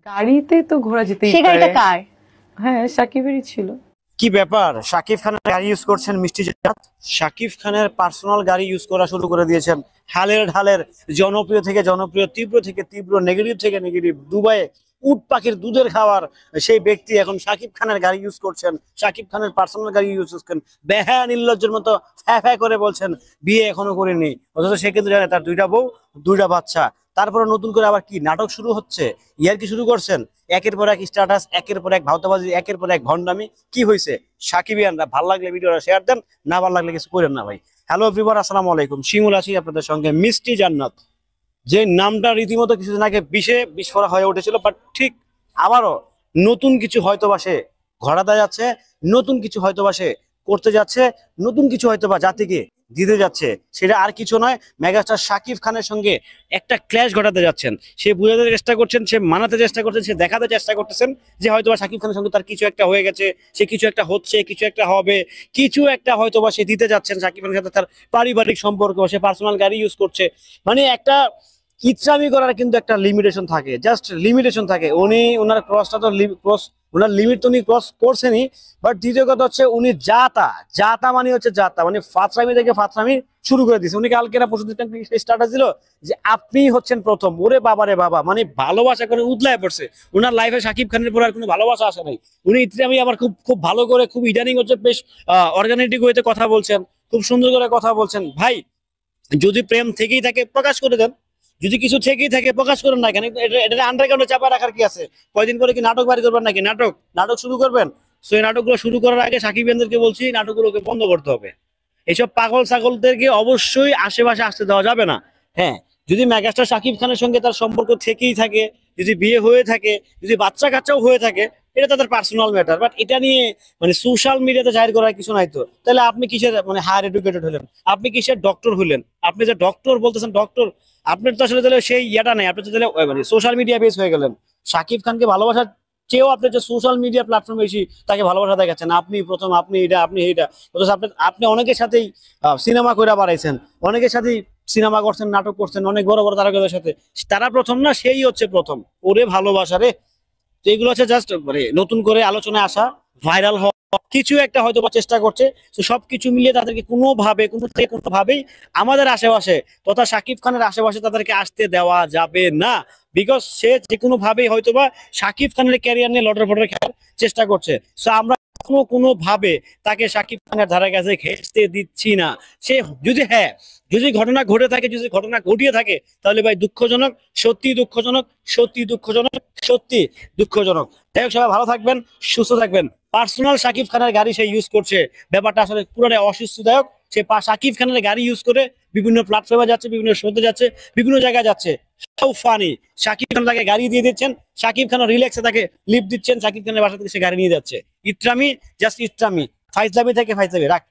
গাড়িতে তো ঘোরা যেতেই সে পারে। গাড়িটা কার? হ্যাঁ, সাকিবেরই ছিল। কি ব্যাপার, শাকিব খানের গাড়ি ইউজ করছেন মিষ্টি জান্নাত। শাকিব খানের পার্সোনাল গাড়ি ইউজ করা শুরু করে দিয়েছেন। হালের ঢালের জনপ্রিয় থেকে জনপ্রিয়, তীব্র থেকে তীব্র, নেগেটিভ থেকে নেগেটিভ, দুবাইয়ে উট পাখির দুধের খাওয়ার সেই ব্যক্তি এখন শাকিব খানের গাড়ি ইউজ করছেন, শাকিব খানের পার্সোনাল গাড়ি ইউজ করছেন। বেহা নির্লজ্জের মতো ফ্যা ফ্যা করে বলছেন বিয়ে এখনো করেনি, অথচ সে কিন্তু জানে তার দুইটা বউ, দুইটা বাচ্চা। তারপরে নতুন করে আবার কি নাটক শুরু হচ্ছে, ইয়ার কি শুরু করছেন। একের পর এক স্ট্যাটাস, একের পর এক ভাওতাবাজি, একের পর এক ভণ্ডামি। কি হয়েছে সাকিবিয়ানরা? ভালো লাগলে ভিডিওটা শেয়ার দেন, না ভালো লাগলে কিছু করেন না ভাই। হ্যালো এভরিওয়ান, আসসালামু আলাইকুম। শিমুল আছি আপনাদের সঙ্গে। মিষ্টি জান্নাত যে নামটা রীতিমতো কিছুদিন আগে বিস্ফোরক হয়ে উঠেছিল, বাট ঠিক আবারও নতুন কিছু হয়তোবা সে ঘটাতে যাচ্ছে, নতুন কিছু হয়তোবা সে করতে যাচ্ছে, নতুন কিছু হয়তোবা জাতিকে দিতে যাচ্ছে। সেটা আর কিছু নয়, মেগাস্টার শাকিব খানের সঙ্গে একটা ক্ল্যাশ ঘটাতে যাচ্ছেন। সে বুঝাতে চেষ্টা করছেন, সে মানাতে চেষ্টা করছেন, সে দেখাতে চেষ্টা করতেছেন যে হয়তোবা শাকিব খানের সঙ্গে তার কিছু একটা হয়ে গেছে, সে কিছু একটা হচ্ছে, কিছু একটা হবে, কিছু একটা হয়তোবা সে দিতে যাচ্ছেন শাকিব খানের সাথে। তার পারিবারিক সম্পর্ক, সে পার্সোনাল গাড়ি ইউজ করছে, মানে একটা ইচ্ছামি করার কিন্তু একটা লিমিটেশন থাকে, জাস্ট লিমিটেশন থাকে। উনি ওনার ক্রসটা তো ক্রস, ওনার লিমিট তো উনি ক্রস করছেনই। বাট দ্বিতীয় কথা হচ্ছে উনি জাতা মানে হচ্ছে জাতা, মানে ফাতরামি থেকে ফাতরামি শুরু করে দিয়েছে। উনি কালকে না পরশু দিন স্টার্টাস দিল যে আপনি হচ্ছেন প্রথম। ওরে বাবা রে বাবা, মানে ভালোবাসা করে উদলায় পড়ছে। ওনার লাইফে শাকিব খানের পর আর কোনো ভালোবাসা আসে নাই। উনি ইত্যাদি আবার খুব খুব ভালো করে, খুব ইদানিং হচ্ছে বেশ অর্গানিক ওয়েতে কথা বলছেন, খুব সুন্দর করে কথা বলছেন। ভাই যদি প্রেম থেকেই থাকে প্রকাশ করে দেন, যদি কিছু থেকেই থাকে প্রকাশ করেন না কেন? এটা আন্ডারগ্রাউন্ডে চাপা রাখার কি আছে? কয়দিন পরে কি নাটক বাড়ি করবেন নাকি? নাটক শুরু করবেন। সো এই নাটকগুলো শুরু করার আগে সাকিবিয়ানদেরকে বলছি, নাটকগুলোকে বন্ধ করতে হবে। এইসব পাগল ছাগলদেরকে অবশ্যই আশেপাশে আসতে দেওয়া যাবে না। হ্যাঁ, যদি মেগাস্টার শাকিব খানের সঙ্গে তার সম্পর্ক থেকেই থাকে, যদি বিয়ে হয়ে থাকে, যদি বাচ্চা কাচ্চাও হয়ে থাকে, এটা তাদের পার্সোনাল ম্যাটার। বাট এটা নিয়ে মানে সোশ্যাল মিডিয়াতে জাহির করার কিছু নাই তো। তাহলে আপনি কিসের মানে হায়ার এডুকেটেড হলেন? আপনি কিসের ডক্টর হলেন? আপনি যে ডক্টর বলতেছেন ডক্টর, আপনার তো আসলে তাহলে সেই ইয়েটা নাই। আপনি তো তাহলে মানে সোশ্যাল মিডিয়া বেস হয়ে গেলেন। শাকিব খানকে ভালোবাসার চেয়েও আপনি যে সোশ্যাল মিডিয়া প্ল্যাটফর্মে বেশি তাকে ভালোবাসা দেখাচ্ছেন। আপনি প্রথম, আপনি এটা, আপনি এইটা। অথচ আপনি অনেকের সাথেই সিনেমা করে বাড়াইছেন, অনেকের সাথেই সিনেমা করছেন, নাটক করছেন, অনেক বড় বড় তারকাদের সাথে। তারা প্রথম না, সেই হচ্ছে প্রথম। ওরে ভালোবাসা রে। তো এগুলো হচ্ছে জাস্ট মানে নতুন করে আলোচনায় আসা, ভাইরাল হওয়া, কিছু একটা হয়তো বা চেষ্টা করছে। তো সবকিছু মিলিয়ে তাদেরকে কোনোভাবেই আমাদের আশেপাশে তথা শাকিব খানের আশেপাশে তাদেরকে আসতে দেওয়া যাবে না। বিকজ সে যে কোনো ভাবেই হয়তোবা শাকিব খানের ক্যারিয়ার নিয়ে লটার ফটার খেলার চেষ্টা করছে। সো আমরা কোনো ভাবে তাকে শাকিব খানের ধারে কাছে ঘেঁষতে দিচ্ছি না। সে যদি ঘটনা ঘটে থাকে, যদি ঘটনা ঘটিয়ে থাকে, তাহলে ভাই দুঃখজনক, সত্যি দুঃখজনক, সত্যি দুঃখজনক, সত্যি দুঃখজনক। যাই হোক, সবাই ভালো থাকবেন, সুস্থ থাকবেন। পার্সোনাল শাকিব খানের গাড়ি সে ইউজ করছে, ব্যাপারটা আসলে পুরোটাই অসুস্থদায়ক। সে শাকিব খানের গাড়ি ইউজ করে বিভিন্ন প্ল্যাটফর্মে যাচ্ছে, বিভিন্ন শোতে যাচ্ছে, বিভিন্ন জায়গায় যাচ্ছে। সো ফানি, শাকিব খান তাকে গাড়ি দিয়ে দিচ্ছেন, শাকিব খান রিল্যাক্সে তাকে লিফট দিচ্ছেন, শাকিব খানের বাসা থেকে সে গাড়ি নিয়ে যাচ্ছে। ইত্রামি, জাস্ট ইত্রামি, ফাইজলামি থেকে ফাইজলামি। রাখ।